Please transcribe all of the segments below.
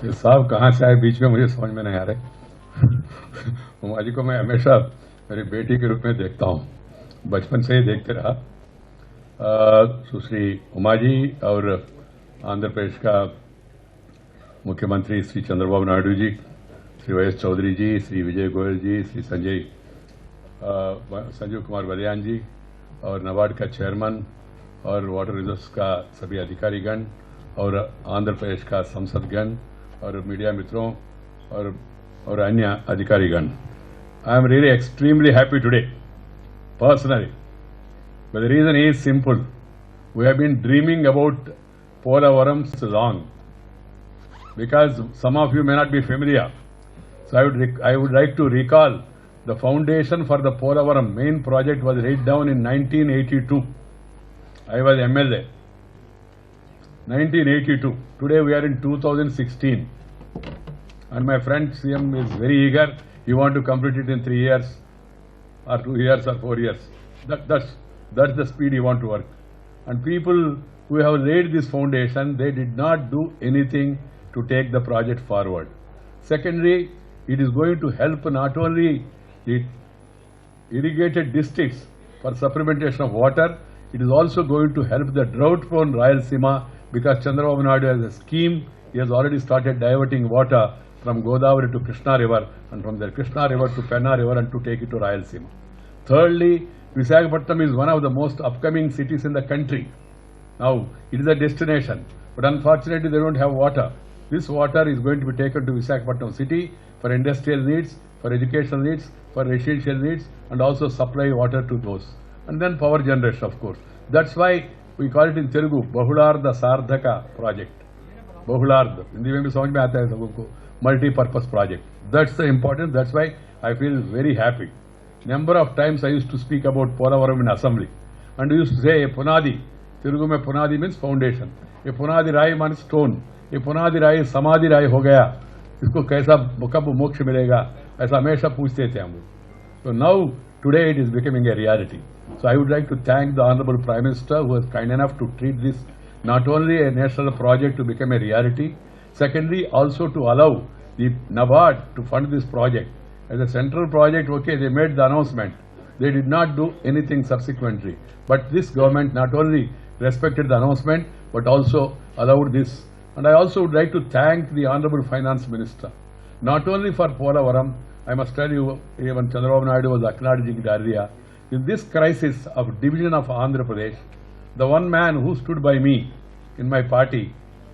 ये साहब कहाँ से आए बीच में, मुझे समझ में नहीं आ रहे। उमा जी को मैं हमेशा मेरी बेटी के रूप में देखता हूँ, बचपन से ही देखते रहा। सुश्री उमा जी और आंध्र प्रदेश का मुख्यमंत्री श्री चंद्रबाबू नायडू जी, श्री वाई एस चौधरी जी, श्री विजय गोयल जी, श्री संजीव कुमार बलियान जी और नाबार्ड का चेयरमैन और वाटर रिजर्व्स का सभी अधिकारीगण और आंध्र प्रदेश का संसदगण और मीडिया मित्रों और अन्य अधिकारीगण, I am really extremely happy today personally, but the reason is simple. We have been dreaming about Polavaram so long, because some of you may not be familiar. So I would like to recall the foundation for the Polavaram main project was laid down in 1982. I was MLA. 1982. Today we are in 2016. And my friend CM is very eager. He want to complete it in 3 years or 2 years or 4 years. That's the speed you want to work. And people who have laid this foundation, they did not do anything to take the project forward. Secondly, it is going to help not only the irrigated districts for supplementation of water, it is also going to help the drought-prone Rayalaseema, because Chandrababu Naidu has a scheme. He has already started diverting water from Godavari to Krishna River, and from the Krishna River to Penna River, and to take it to Rayalaseema. Thirdly, Visakhapatnam is one of the most upcoming cities in the country. Now, it is a destination, but unfortunately they don't have water. This water is going to be taken to Visakhapatnam city for industrial needs, for educational needs, for residential needs, and also supply water to those. And then power generation, of course. That's why we call it in Telugu, Bahularda Sardhaka project. Bahularda. Hindi mein bhi samajh mein aata hai sabko. Multi-purpose project. That's the important, that's why I feel very happy. Number of times I used to speak about Polavaram in assembly, and we used to say Punadi. Telugu mein Punadi means foundation. ये Punadi Rai means stone. ये Punadi Rai Samadhi Rai हो गया. इसको कैसा कब मोक्ष मिलेगा, ऐसा हमेशा पूछते थे हम. So now today it is becoming a reality. So I would like to thank the Honorable Prime Minister, who was kind enough to treat this not only a national project to become a reality, secondly also to allow the NABARD to fund this project. As a central project, okay, they made the announcement. They did not do anything subsequently. But this government not only respected the announcement, but also allowed this. And I also would like to thank the Honorable Finance Minister, not only for Polavaram. I must tell you, even Chandrababu Naidu was acknowledging it earlier. In this crisis of division of Andhra Pradesh, the one man who stood by me in my party,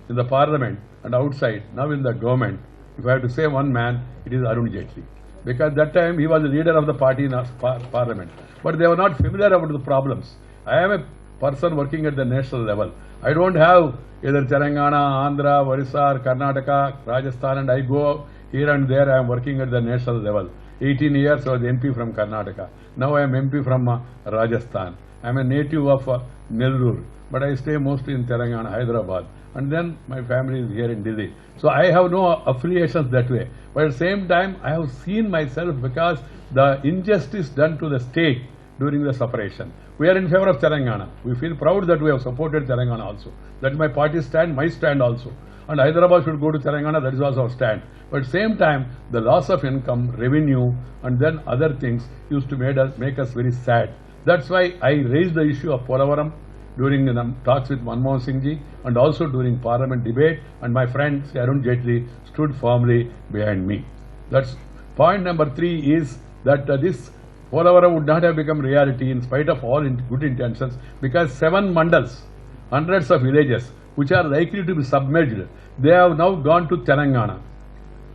in the parliament and outside, now in the government, if I have to say one man, it is Arun Jaitley. Because that time he was the leader of the party in parliament. But they were not familiar about the problems. I am a person working at the national level. I don't have either Telangana, Andhra, Orissa, or Karnataka, Rajasthan, and I go here and there. I am working at the national level. 18 years I was MP from Karnataka. Now I am MP from Rajasthan. I am a native of Nellore, but I stay mostly in Telangana, Hyderabad. And then my family is here in Delhi. So I have no affiliations that way. But at the same time, I have seen myself, because the injustice done to the state during the separation. We are in favor of Telangana. We feel proud that we have supported Telangana also. That is my party stand, my stand also. And Hyderabad should go to Telangana, that is also our stand. But at the same time, the loss of income, revenue, and then other things used to make us very sad. That's why I raised the issue of Polavaram during the talks with Manmohan Singh ji, and also during parliament debate, and my friend Arun Jaitley stood firmly behind me. That's point number 3, is that this Polavaram would not have become reality in spite of all good intentions, because 7 mandals, hundreds of villages which are likely to be submerged, they have now gone to Telangana.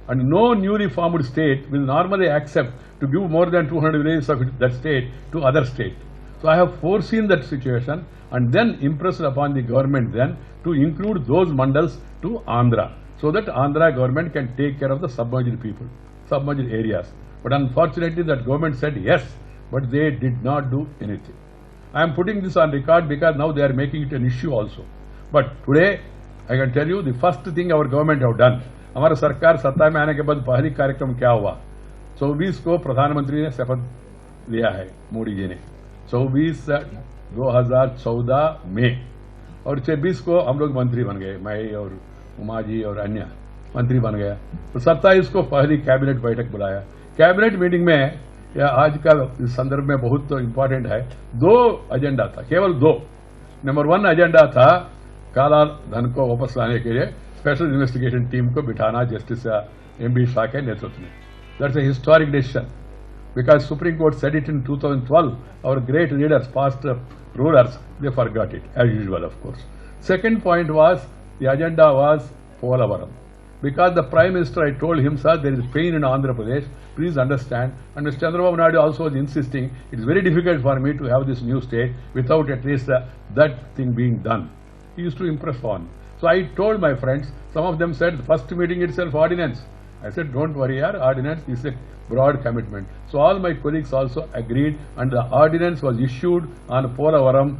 And no newly formed state will normally accept to give more than 200 villages of that state to other state. So I have foreseen that situation, and then impressed upon the government then to include those mandals to Andhra, so that Andhra government can take care of the submerged people, submerged areas. But unfortunately that government said yes, but they did not do anything. I am putting this on record because now they are making it an issue also. But today I can tell you the first thing our government have done. हमारा सरकार सत्ता में आने के बाद पहली कार्यक्रम क्या हुआ? 24 को प्रधानमंत्री ने शपथ लिया है, मोदी जी ने 24 2014 में, और 26 को हम लोग मंत्री बन गए, मैं और उमा जी और अन्य. मंत्री बन गया। तो 27 को पहली कैबिनेट बैठक बुलाया। कैबिनेट मीटिंग में यह आज का इस संदर्भ में बहुत इंपॉर्टेंट है, 2 एजेंडा था, केवल 2। नंबर 1 एजेंडा था काला धन को वापस लाने के लिए स्पेशल इन्वेस्टिगेशन टीम को बिठाना जस्टिस MB शाह के नेतृत्व में। That's a historic decision because Supreme Court said it in 2012. Our great leaders, past rulers, they forgot it, as usual, of course. Second point was, the agenda was Polavaram. Because the Prime Minister, I told him, sir, there is pain in Andhra Pradesh, please understand. And Mr. Chandrababu Naidu also was insisting, it's very difficult for me to have this new state without at least that thing being done. He used to impress on. So I told my friends, some of them said, first meeting itself, ordinance. I said, don't worry, yaar, ordinance is a broad commitment. So all my colleagues also agreed, and the ordinance was issued on Polavaram,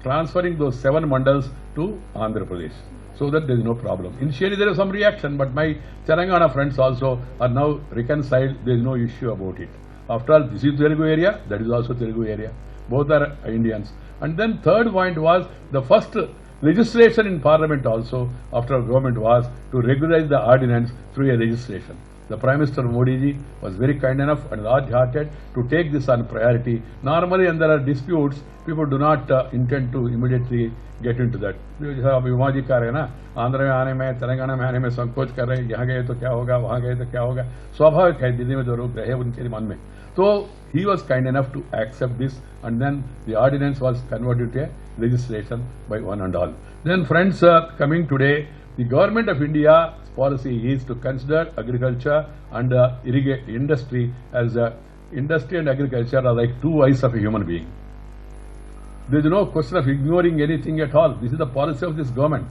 transferring those 7 mandals to Andhra Pradesh, so that there is no problem. Initially there was some reaction, but my Telangana friends also are now reconciled. There is no issue about it. After all, this is Telugu area, that is also Telugu area. Both are Indians. And then third point was, the first legislation in Parliament also, after government, was to regularize the ordinance through a legislation. The Prime Minister Modi ji was very kind enough and large-hearted to take this on priority. Normally, when there are disputes, people do not intend to immediately get into that. अभी उमा जी कह रहे हैं ना, आंध्र में आने में, तेलंगाना में आने में संकोच कर रहे हैं, यहाँ गए तो क्या होगा, वहाँ गए तो क्या होगा, स्वाभाविक है, दिल्ली में जो लोग रहे उनके मन में. So he was kind enough to accept this, and then the ordinance was converted to a legislation by one and all. Then friends, coming today, the government of India's policy is to consider agriculture and industry as industry and agriculture are like 2 eyes of a human being. There is no question of ignoring anything at all. This is the policy of this government.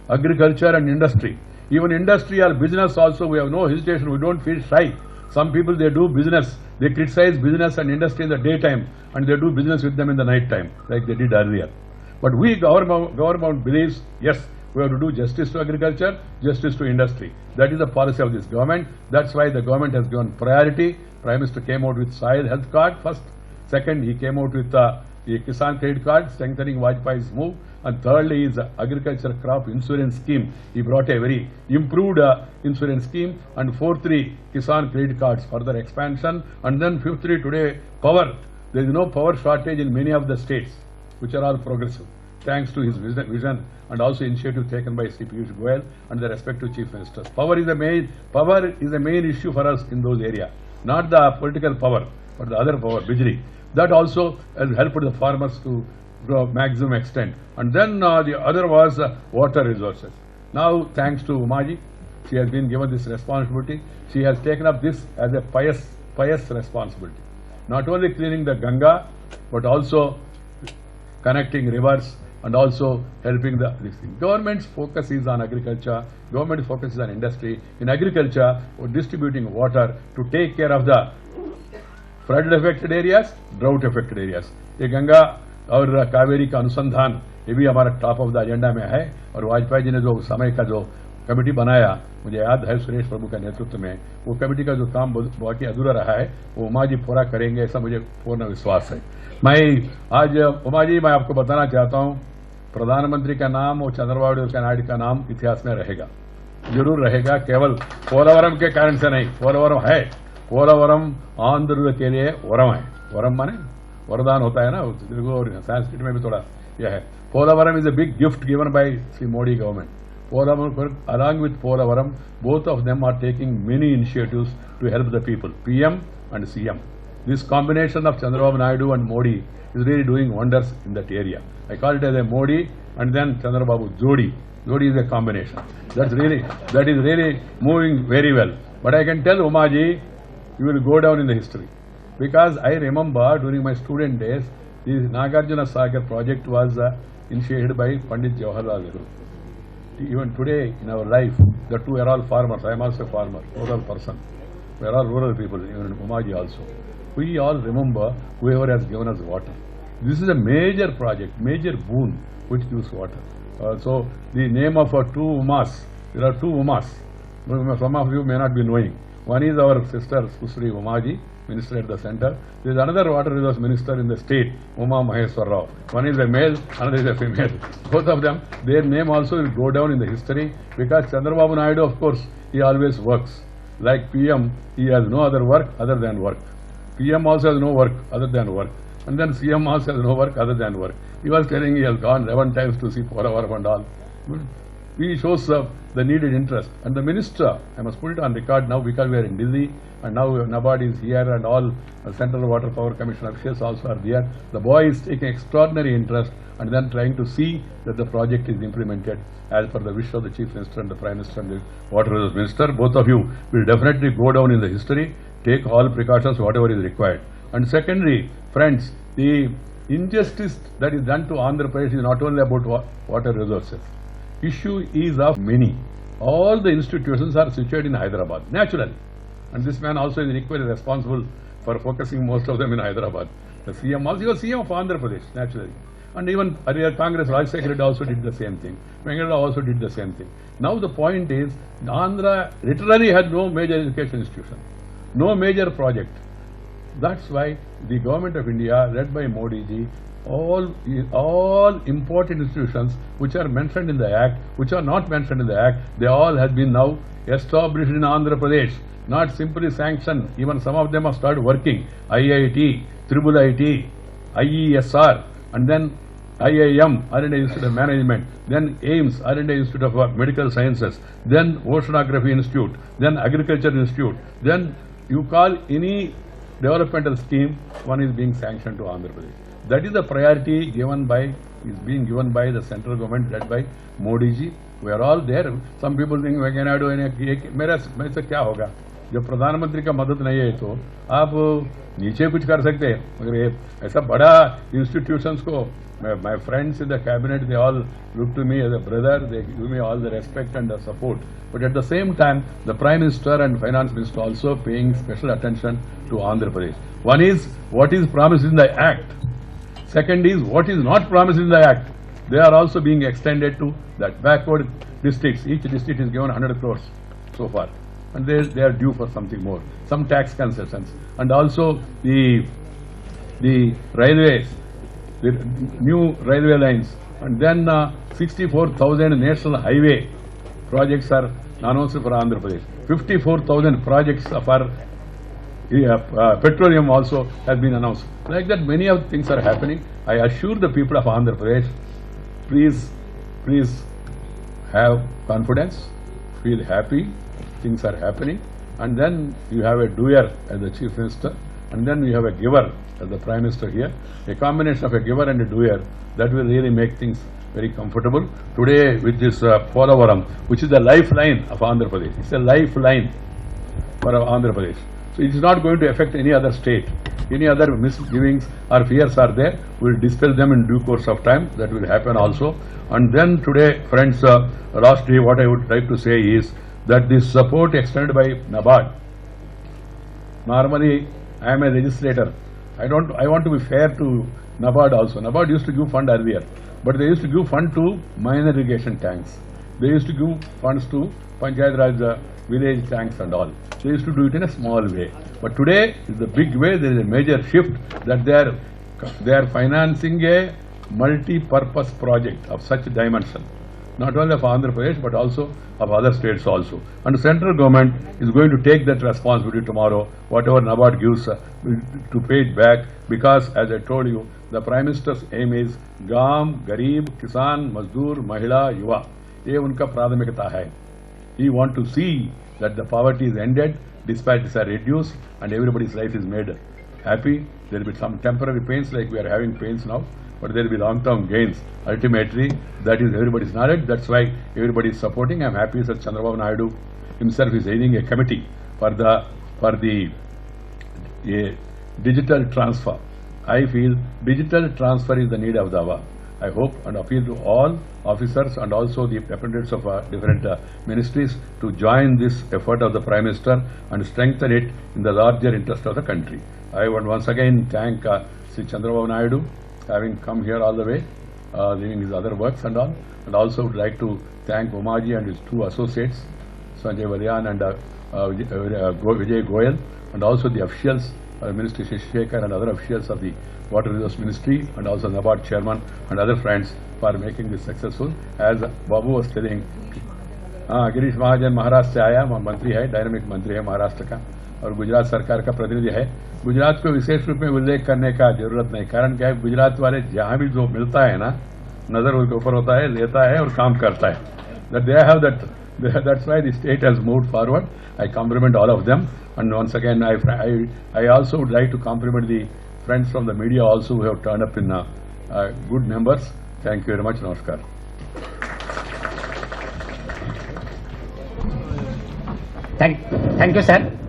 Agriculture and industry. Even industry or business also, we have no hesitation. We don't feel shy. Some people, they do business. They criticize business and industry in the daytime, and they do business with them in the night time, like they did earlier. But we, government believes, yes, we have to do justice to agriculture, justice to industry. That is the policy of this government. That's why the government has given priority. Prime Minister came out with soil health card first. Second, he came out with the Kisan credit card, strengthening Vajpayee's move. And thirdly is agriculture crop insurance scheme. He brought a very improved insurance scheme. And fourthly, Kisan credit cards, further expansion. And then fifthly, today, power. There is no power shortage in many of the states, which are all progressive, thanks to his vision and also initiative taken by C. Piyush Goyal and the respective chief ministers. Power is a main issue for us in those areas. Not the political power, but the other power, Bijli. That also has helped the farmers to grow maximum extent. And then the other was water resources. Now, thanks to Umaji, she has been given this responsibility. She has taken up this as a pious responsibility. Not only cleaning the Ganga, but also connecting rivers and also helping this thing. Government's focus is on agriculture. Government focus is on industry. In agriculture, we're distributing water to take care of the flood-affected areas, drought-affected areas. ये गंगा और कावेरी का अनुसंधान, ये भी हमारा top of the agenda में है. और वाजपेयी जी ने जो समय का जो कमेटी बनाया, मुझे याद है सुरेश प्रभु के नेतृत्व में, वो कमेटी का जो काम बाकी अधूरा रहा है, वो उमा जी पूरा करेंगे, ऐसा मुझे पूर्ण विश्वास है. मैं आज उमा जी, मैं आपको बताना चाहता हूँ, प्रधानमंत्री का नाम और चंद्रबाबू नायडू का नाम इतिहास में रहेगा, जरूर रहेगा. केवल पोलावरम के कारण से नहीं, पोलावरम है, पोलावरम आंध्र के लिए वरम है. वरम माने वरदान होता है ना, तेलुगु और संस्कृत में भी थोड़ा यह है. Polavaram is a big gift given by Sri Modi government. Polavaram, along with Polavaram, both of them are taking many initiatives to help the people, PM and CM. This combination of Chandrababu Naidu and Modi is really doing wonders in that area. I call it as a Modi and then Chandrababu Jodi. Jodi is a combination. That is really moving very well. But I can tell Umaji, you will go down in the history. Because I remember during my student days, this Nagarjuna Sagar project was initiated by Pandit Jawaharlal Nehru. Even today in our life, the two are all farmers. I am also a farmer, rural person. We are all rural people, even Umaji also. We all remember whoever has given us water. This is a major project, major boon which gives water. So the name of two Umas, there are two Umas. Some of you may not be knowing. One is our sister Susri Umaji minister at the center. There is another water resource minister in the state, Uma Maheshwar Rao. One is a male, another is a female. Both of them, their name also will go down in the history because Chandrababu Naidu, of course, he always works. Like PM, he has no other work other than work. PM also has no work other than work. And then CM also has no work other than work. He was telling he has gone 11 times to see Poravaram and all. He shows the needed interest. And the minister, I must put it on record now because we are in Delhi and now NABARD is here and all Central Water Power Commission officials also are there. The boy is taking extraordinary interest and then trying to see that the project is implemented as per the wish of the Chief Minister and the Prime Minister and the Water Resource Minister. Both of you will definitely go down in the history, take all precautions, whatever is required. And secondly, friends, the injustice that is done to Andhra Pradesh is not only about water resources. Issue is of many. All the institutions are situated in Hyderabad, naturally. And this man also is equally responsible for focusing most of them in Hyderabad. The CM also, he was CM of Andhra Pradesh, naturally. And even earlier Congress Rajshekhar Reddy also did the same thing. Venkatara also did the same thing. Now the point is, Andhra literally had no major education institution, no major project. That's why the government of India, led by Modi ji, all important institutions which are mentioned in the Act, which are not mentioned in the Act, they all have been now established in Andhra Pradesh, not simply sanctioned. Even some of them have started working. IIT, Tribal IT, IESR, and then IIM, R&D Institute of Management, then AIMS, R&D Institute of Medical Sciences, then Oceanography Institute, then Agriculture Institute, then you call any developmental scheme, one is being sanctioned to Andhra Pradesh. That is the priority is being given by the central government led by Modi ji. We are all there. Some people think we cannot do anything. मेरे से क्या होगा? जब प्रधानमंत्री का मदद नहीं है तो आप नीचे कुछ कर सकते हैं. मगर ये ऐसा बड़ा institutions को, my friends in the cabinet, they all look to me as a brother. They give me all the respect and the support. But at the same time, the Prime Minister and Finance Minister also paying special attention to Andhra Pradesh. One is what is promised in the Act. Second is what is not promised in the Act. They are also being extended to that backward districts. Each district is given 100 crores so far. And they are due for something more. Some tax concessions. And also the railways, the new railway lines. And then 64,000 national highway projects are announced for Andhra Pradesh. 54,000 projects for petroleum also has been announced. Like that, many of things are happening. I assure the people of Andhra Pradesh, please have confidence, feel happy, things are happening. And then you have a doer as the Chief Minister, and then you have a giver as the Prime Minister here. A combination of a giver and a doer, that will really make things very comfortable. Today with this Poravaram, which is the lifeline of Andhra Pradesh. It's a lifeline for Andhra Pradesh. So it is not going to affect any other state. Any other misgivings or fears are there, we will dispel them in due course of time. That will happen also. And then today, friends, lastly, what I would like to say is that this support extended by NABARD. Normally, I am a legislator. I want to be fair to NABARD also. NABARD used to give fund earlier, but they used to give fund to minor irrigation tanks. They used to give funds to Panchayat Raj village tanks and all. They used to do it in a small way. But today is the big way. There is a major shift that they are financing a multi-purpose project of such dimension. Not only of Andhra Pradesh but also of other states also. And the central government is going to take that responsibility tomorrow, whatever NABARD gives to pay it back, because as I told you, the Prime Minister's aim is Gaam, Garib, Kisan, Mazdoor, Mahila, Yuva. ये उनका प्राथमिकता है. He want to see that the poverty is ended, disparities are reduced, and everybody's life is made happy. There will be some temporary pains, like we are having pains now, but there will be long-term gains. Ultimately, that is everybody's knowledge. That's why everybody is supporting. I am happy that Chandrababu Naidu himself is heading a committee for the digital transfer. I feel digital transfer is the need of the hour. I hope and appeal to all officers and also the representatives of different ministries to join this effort of the Prime Minister and strengthen it in the larger interest of the country. I want once again thank Sri Chandrababu Naidu having come here all the way, leaving his other works and all, and also would like to thank Umaji and his two associates, Sanjay Valyan and Vijay Goyal, and also the officials Minister Shishikar and other officials of the Water Resource Ministry, and also NABARD chairman and other friends for making this successful. As Babu was telling, Girish Mahajan Maharashtra से आया, मंत्री है, dynamic मंत्री है महाराष्ट्र का, और गुजरात सरकार का प्रतिनिधि है. गुजरात को विशेष रूप में उल्लेख करने का जरूरत नहीं. कारण क्या है, गुजरात वाले जहां भी जो मिलता है ना, नजर उनके ऊपर होता है, लेता है और काम करता है. That they have that. That's why the state has moved forward. I compliment all of them. And once again, I also would like to compliment the friends from the media also who have turned up in good numbers. Thank you very much. Namaskar. Thank you, sir.